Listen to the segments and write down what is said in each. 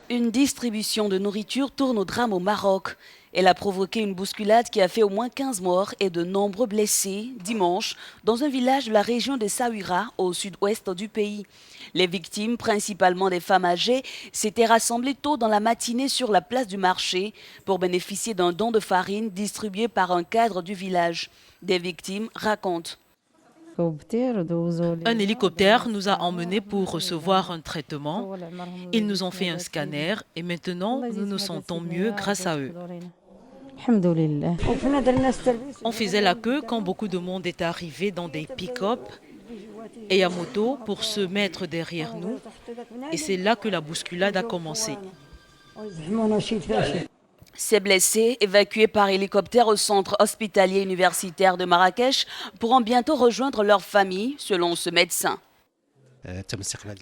Une distribution de nourriture tourne au drame au Maroc. Elle a provoqué une bousculade qui a fait au moins 15 morts et de nombreux blessés dimanche dans un village de la région de Saouira, au sud-ouest du pays. Les victimes, principalement des femmes âgées, s'étaient rassemblées tôt dans la matinée sur la place du marché pour bénéficier d'un don de farine distribué par un cadre du village. Des victimes racontent. Un hélicoptère nous a emmenés pour recevoir un traitement. Ils nous ont fait un scanner et maintenant nous nous sentons mieux grâce à eux. On faisait la queue quand beaucoup de monde est arrivé dans des pick-up et à moto pour se mettre derrière nous. Et c'est là que la bousculade a commencé. Ces blessés, évacués par hélicoptère au centre hospitalier universitaire de Marrakech, pourront bientôt rejoindre leur famille, selon ce médecin.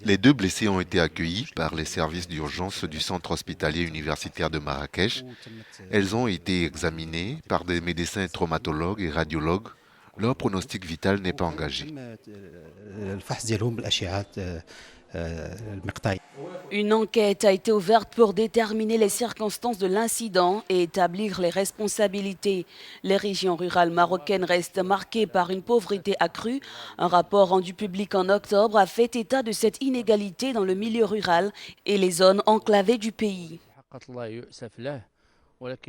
Les 2 blessés ont été accueillis par les services d'urgence du centre hospitalier universitaire de Marrakech. Elles ont été examinées par des médecins traumatologues et radiologues. Leur pronostic vital n'est pas engagé. Une enquête a été ouverte pour déterminer les circonstances de l'incident et établir les responsabilités. Les régions rurales marocaines restent marquées par une pauvreté accrue. Un rapport rendu public en octobre a fait état de cette inégalité dans le milieu rural et les zones enclavées du pays.